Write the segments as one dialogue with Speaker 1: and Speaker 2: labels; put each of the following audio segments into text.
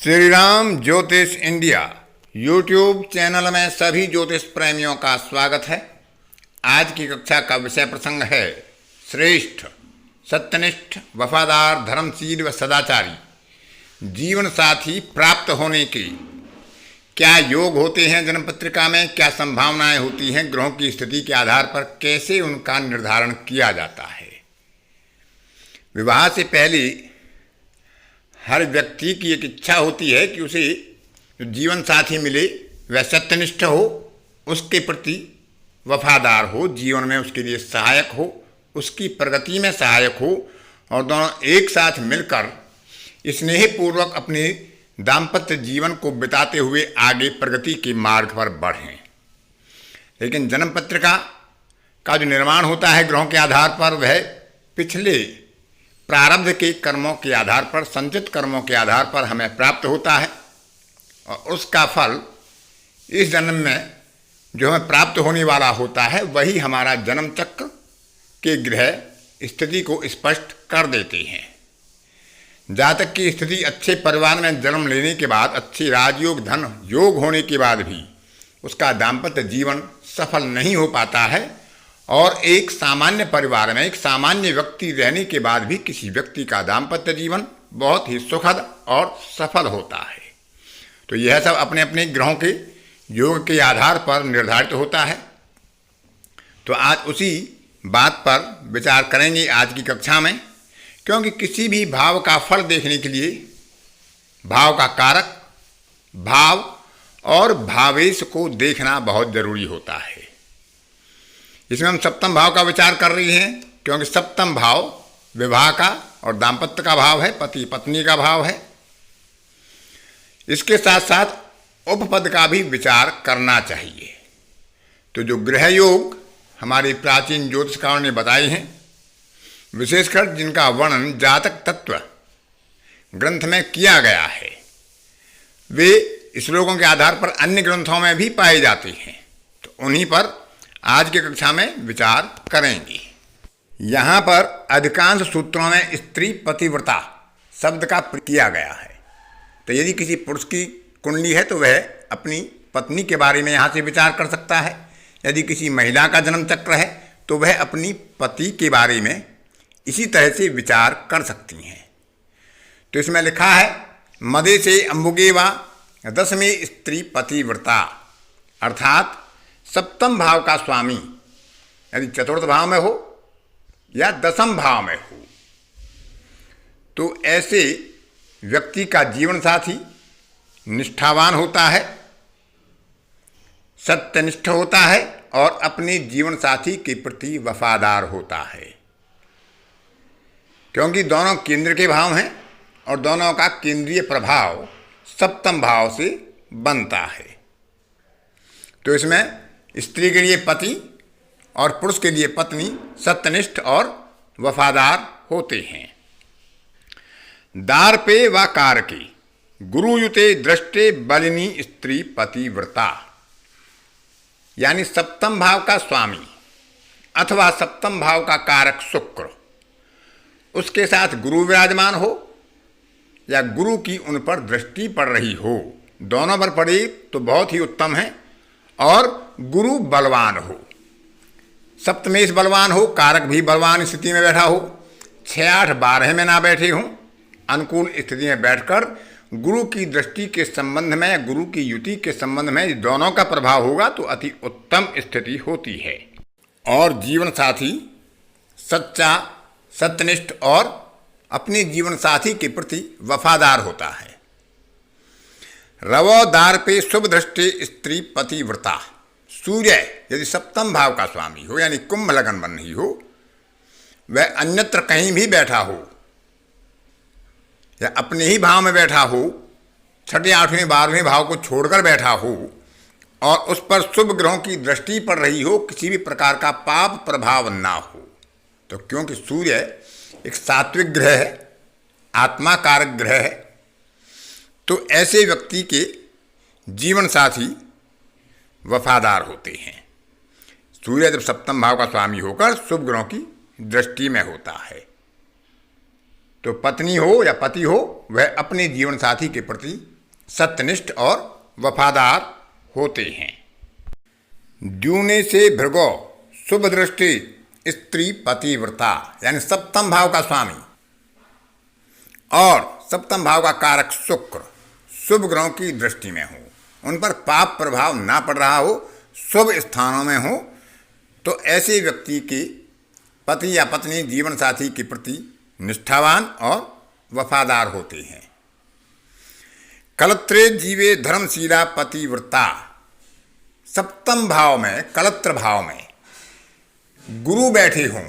Speaker 1: श्री राम ज्योतिष India YouTube channel में सभी ज्योतिष प्रेमियों का स्वागत है। आज की कक्षा का विषय प्रसंग है श्रेष्ठ, सत्यनिष्ठ, वफादार, धर्मशील व सदाचारी जीवन साथी प्राप्त होने के क्या योग होते हैं। जन्म पत्रिका में क्या संभावनाएं होती हैं। ग्रहों की स्थिति के आधार पर कैसे उनका निर्धारण किया जाता है। विवाह से पहले हर व्यक्ति की एक इच्छा होती है कि उसे जो जीवन साथी मिले वह सत्यनिष्ठ हो, उसके प्रति वफादार हो, जीवन में उसके लिए सहायक हो, उसकी प्रगति में सहायक हो और दोनों एक साथ मिलकर स्नेहपूर्वक अपने दाम्पत्य जीवन को बिताते हुए आगे प्रगति के मार्ग पर बढ़ें। लेकिन जन्म पत्रिका का जो निर्माण होता है ग्रहों के आधार पर, वह पिछले प्रारब्ध के कर्मों के आधार पर, संचित कर्मों के आधार पर हमें प्राप्त होता है और उसका फल इस जन्म में जो हमें प्राप्त होने वाला होता है वही हमारा जन्म चक्र के ग्रह स्थिति को स्पष्ट कर देते हैं। जातक की स्थिति अच्छे परिवार में जन्म लेने के बाद, अच्छे राजयोग धन योग होने के बाद भी उसका दाम्पत्य जीवन सफल नहीं हो पाता है और एक सामान्य परिवार में एक सामान्य व्यक्ति रहने के बाद भी किसी व्यक्ति का दाम्पत्य जीवन बहुत ही सुखद और सफल होता है। तो यह सब अपने अपने ग्रहों के योग के आधार पर निर्धारित होता है। तो आज उसी बात पर विचार करेंगे आज की कक्षा में, क्योंकि किसी भी भाव का फल देखने के लिए भाव का कारक, भाव और भावेश को देखना बहुत जरूरी होता है। इसमें हम सप्तम भाव का विचार कर रहे हैं, क्योंकि सप्तम भाव विवाह का और दाम्पत्य का भाव है, पति पत्नी का भाव है। इसके साथ साथ उपपद का भी विचार करना चाहिए। तो जो ग्रह योग हमारे प्राचीन ज्योतिषकारों ने बताए हैं, विशेषकर जिनका वर्णन जातक तत्व ग्रंथ में किया गया है, वे श्लोकों के आधार पर अन्य ग्रंथों में भी पाए जाते हैं। तो उन्हीं पर आज की कक्षा में विचार करेंगे। यहाँ पर अधिकांश सूत्रों में स्त्री पतिव्रता शब्द का प्रयोग किया गया है। तो यदि किसी पुरुष की कुंडली है तो वह अपनी पत्नी के बारे में यहाँ से विचार कर सकता है। यदि किसी महिला का जन्म चक्र है तो वह अपनी पति के बारे में इसी तरह से विचार कर सकती हैं। तो इसमें लिखा है मदे से अंबुगे व दशमी स्त्री पतिव्रता, अर्थात सप्तम भाव का स्वामी यदि चतुर्थ भाव में हो या दसम भाव में हो तो ऐसे व्यक्ति का जीवन साथी निष्ठावान होता है, सत्यनिष्ठ होता है और अपने जीवन साथी के प्रति वफादार होता है। क्योंकि दोनों केंद्र के भाव हैं और दोनों का केंद्रीय प्रभाव सप्तम भाव से बनता है। तो इसमें स्त्री के लिए पति और पुरुष के लिए पत्नी सत्यनिष्ठ और वफादार होते हैं। दारपे व कारके गुरुयुते दृष्टे बलिनी स्त्री पतिव्रता, यानी सप्तम भाव का स्वामी अथवा सप्तम भाव का कारक शुक्र, उसके साथ गुरु विराजमान हो या गुरु की उन पर दृष्टि पड़ रही हो, दोनों पर पड़े तो बहुत ही उत्तम है। और गुरु बलवान हो, सप्तमेश बलवान हो, कारक भी बलवान स्थिति में बैठा हो, 6, 8, 12 में ना बैठे हों, अनुकूल स्थिति में बैठकर गुरु की दृष्टि के संबंध में या गुरु की युति के संबंध में दोनों का प्रभाव होगा तो अति उत्तम स्थिति होती है। और जीवन साथी सच्चा, सत्यनिष्ठ और अपने जीवन साथी के प्रति वफादार होता है। रवो दारपे शुभ दृष्टि स्त्री पतिव्रता, सूर्य यदि सप्तम भाव का स्वामी हो यानी कुंभ लगन बन रही हो, वह अन्यत्र कहीं भी बैठा हो या अपने ही भाव में बैठा हो, 6, 8, 12वें भाव को छोड़कर बैठा हो और उस पर शुभ ग्रहों की दृष्टि पड़ रही हो, किसी भी प्रकार का पाप प्रभाव ना हो। तो क्योंकि सूर्य एक सात्विक ग्रह है, आत्मा कारक ग्रह है, तो ऐसे व्यक्ति के जीवन साथी वफादार होते हैं। सूर्य जब सप्तम भाव का स्वामी होकर शुभ ग्रहों की दृष्टि में होता है तो पत्नी हो या पति हो, वह अपने जीवन साथी के प्रति सत्यनिष्ठ और वफादार होते हैं। द्यूने से भृगो शुभ दृष्टि स्त्री पतिव्रता, यानी सप्तम भाव का स्वामी और सप्तम भाव का कारक शुक्र शुभ ग्रहों की दृष्टि में हो, उन पर पाप प्रभाव ना पड़ रहा हो, शुभ स्थानों में हो, तो ऐसे व्यक्ति के पति या पत्नी जीवन साथी के प्रति निष्ठावान और वफादार होते हैं। कलत्रे जीवे धर्मशीला पतिव्रता, सप्तम भाव में कलत्र भाव में गुरु बैठे हों,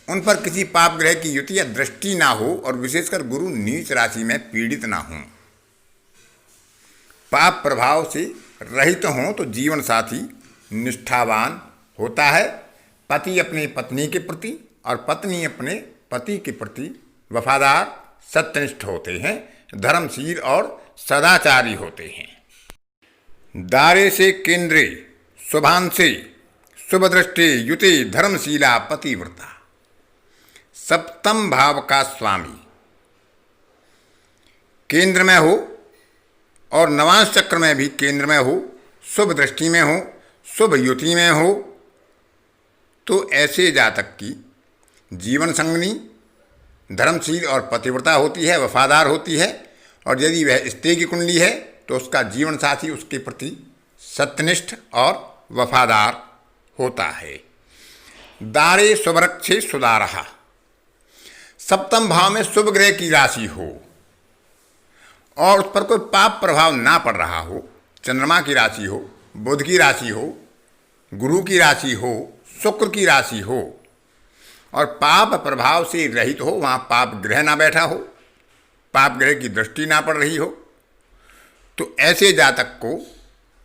Speaker 1: उन पर किसी पाप ग्रह की युति या दृष्टि ना हो और विशेषकर गुरु नीच राशि में पीड़ित ना हों, पाप प्रभाव से रहित हों, तो जीवन साथी निष्ठावान होता है। पति अपनी पत्नी के प्रति और पत्नी अपने पति के प्रति वफादार सत्यनिष्ठ होते हैं, धर्मशील और सदाचारी होते हैं। दारे से केंद्रे शुभांशे शुभ दृष्टि युति धर्मशीला पतिव्रता, सप्तम भाव का स्वामी केंद्र में हो और नवांश चक्र में भी केंद्र में हो, शुभ दृष्टि में हो, शुभ युति में हो, तो ऐसे जातक की जीवन संगनी धर्मशील और पतिव्रता होती है, वफादार होती है। और यदि वह स्त्री की कुंडली है तो उसका जीवन साथी उसके प्रति सत्यनिष्ठ और वफादार होता है। दारे शुभरक्षे सुदारहा, सप्तम भाव में शुभ ग्रह की राशि हो और उस पर कोई पाप प्रभाव ना पड़ रहा हो, चंद्रमा की राशि हो, बुध की राशि हो, गुरु की राशि हो, शुक्र की राशि हो और पाप प्रभाव से रहित हो, वहाँ पाप ग्रह ना बैठा हो, पाप ग्रह की दृष्टि ना पड़ रही हो, तो ऐसे जातक को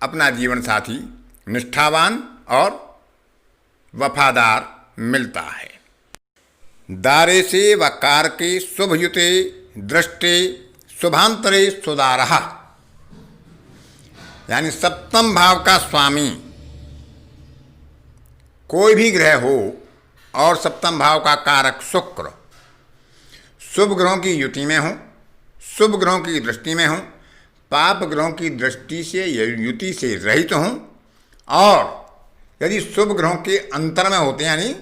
Speaker 1: अपना जीवन साथी निष्ठावान और वफादार मिलता है। दारे से व कारके शुभयुते दृष्टे शुभांतरे सुदारहा, यानी सप्तम भाव का स्वामी कोई भी ग्रह हो और सप्तम भाव का कारक शुक्र शुभ ग्रहों की युति में हो, शुभ ग्रहों की दृष्टि में हो, पाप ग्रहों की दृष्टि से या युति से रहित हों और यदि शुभ ग्रहों के अंतर में होते हैं, यानी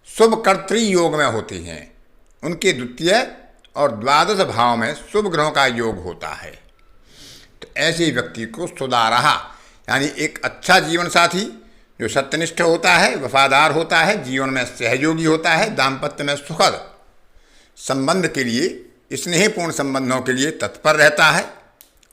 Speaker 1: शुभ कर्तृ योग में होते हैं, उनके द्वितीय और द्वादश भाव में शुभ ग्रहों का योग होता है, तो ऐसे व्यक्ति को सुदारहा, यानी एक अच्छा जीवन साथी जो सत्यनिष्ठ होता है, वफादार होता है, जीवन में सहयोगी होता है, दाम्पत्य में सुखद संबंध के लिए, स्नेहपूर्ण संबंधों के लिए तत्पर रहता है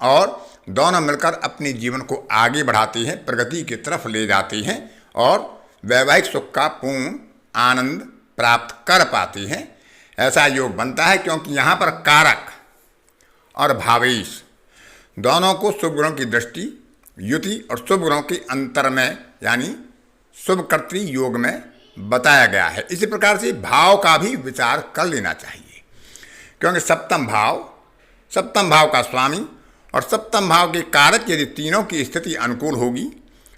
Speaker 1: और दोनों मिलकर अपने जीवन को आगे बढ़ाते हैं, प्रगति की तरफ ले जाते हैं और वैवाहिक सुख का पूर्ण आनंद प्राप्त कर पाते हैं। ऐसा योग बनता है क्योंकि यहाँ पर कारक और भावेश दोनों को शुभ ग्रहों की दृष्टि, युति और शुभ ग्रहों के अंतर में यानी शुभ कर्तृ योग में बताया गया है। इसी प्रकार से भाव का भी विचार कर लेना चाहिए, क्योंकि सप्तम भाव का स्वामी और सप्तम भाव के कारक यदि तीनों की स्थिति अनुकूल होगी,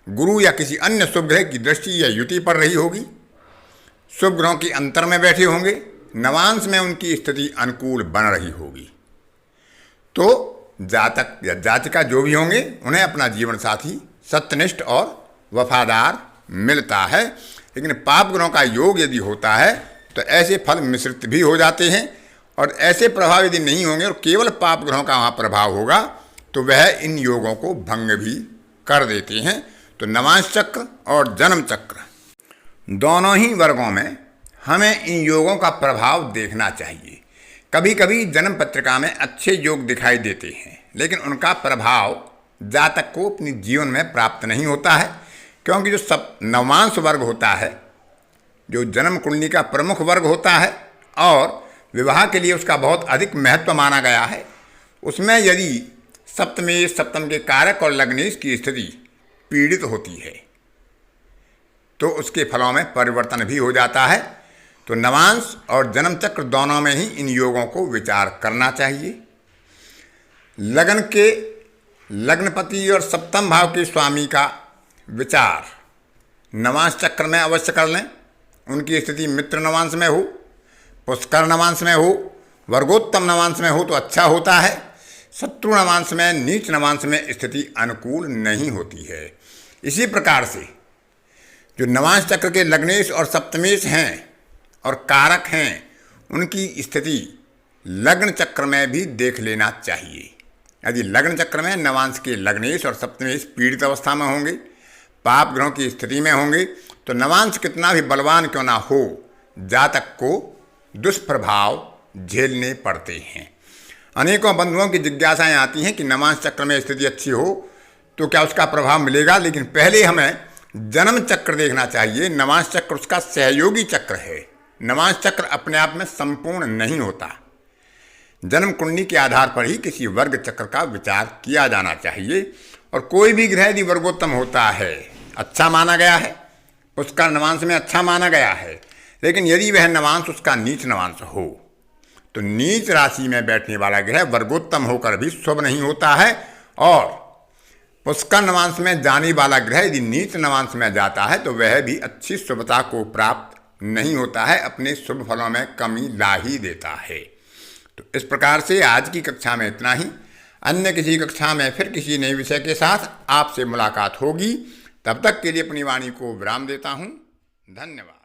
Speaker 1: गुरु या किसी अन्य शुभ ग्रह की दृष्टि या युति पड़ रही होगी, शुभ ग्रहों के अंतर में बैठे होंगे, नवांश में उनकी स्थिति अनुकूल बन रही होगी, तो जातक या जातिका जो भी होंगे उन्हें अपना जीवन साथी सत्यनिष्ठ और वफादार मिलता है। लेकिन पाप ग्रहों का योग यदि होता है तो ऐसे फल मिश्रित भी हो जाते हैं और ऐसे प्रभाव यदि नहीं होंगे और केवल पाप ग्रहों का वहाँ प्रभाव होगा तो वह इन योगों को भंग भी कर देते हैं। तो नवांश चक्र और जन्म चक्र दोनों ही वर्गों में हमें इन योगों का प्रभाव देखना चाहिए। कभी कभी जन्म पत्रिका में अच्छे योग दिखाई देते हैं, लेकिन उनका प्रभाव जातक को अपने जीवन में प्राप्त नहीं होता है, क्योंकि जो सब नवांश वर्ग होता है, जो जन्म कुंडली का प्रमुख वर्ग होता है और विवाह के लिए उसका बहुत अधिक महत्व माना गया है, उसमें यदि सप्तम के कारक और लग्नेश की स्थिति पीड़ित होती है तो उसके फलों में परिवर्तन भी हो जाता है। तो नवांश और जन्म चक्र दोनों में ही इन योगों को विचार करना चाहिए। लग्नपति और सप्तम भाव के स्वामी का विचार नवांश चक्र में अवश्य कर लें। उनकी स्थिति मित्र नवांश में हो, पुष्कर नवांश में हो, वर्गोत्तम नवांश में हो तो अच्छा होता है। शत्रु नवांश में नीच नवांश में स्थिति अनुकूल नहीं होती है। इसी प्रकार से जो नवांश चक्र के लग्नेश और सप्तमेश हैं और कारक हैं, उनकी स्थिति लग्न चक्र में भी देख लेना चाहिए। यदि लग्न चक्र में नवांश के लग्नेश और सप्तमेश पीड़ित अवस्था में होंगे, पाप ग्रहों की स्थिति में होंगे, तो नवांश कितना भी बलवान क्यों ना हो, जातक को दुष्प्रभाव झेलने पड़ते हैं। अनेकों बंधुओं की जिज्ञासाएं आती हैं कि नवांश चक्र में स्थिति अच्छी हो तो क्या उसका प्रभाव मिलेगा, लेकिन पहले हमें जन्म चक्र देखना चाहिए। नवांश चक्र उसका सहयोगी चक्र है। नवांश चक्र अपने आप में संपूर्ण नहीं होता। जन्म कुंडली के आधार पर ही किसी वर्ग चक्र का विचार किया जाना चाहिए। और कोई भी ग्रह यदि वर्गोत्तम होता है, अच्छा माना गया है, उसका नवांश में अच्छा माना गया है, लेकिन यदि वह नवांश उसका नीच नवांश हो तो नीच राशि में बैठने वाला ग्रह वर्गोत्तम होकर भी शुभ नहीं होता है। और पुष्कर नवांश में जाने वाला ग्रह यदि नीच नवांश में जाता है तो वह भी अच्छी शुभता को प्राप्त नहीं होता है, अपने शुभ फलों में कमी ला ही देता है। तो इस प्रकार से आज की कक्षा में इतना ही। अन्य किसी कक्षा में फिर किसी नए विषय के साथ आपसे मुलाकात होगी। तब तक के लिए अपनी वाणी को विराम देता हूँ। धन्यवाद।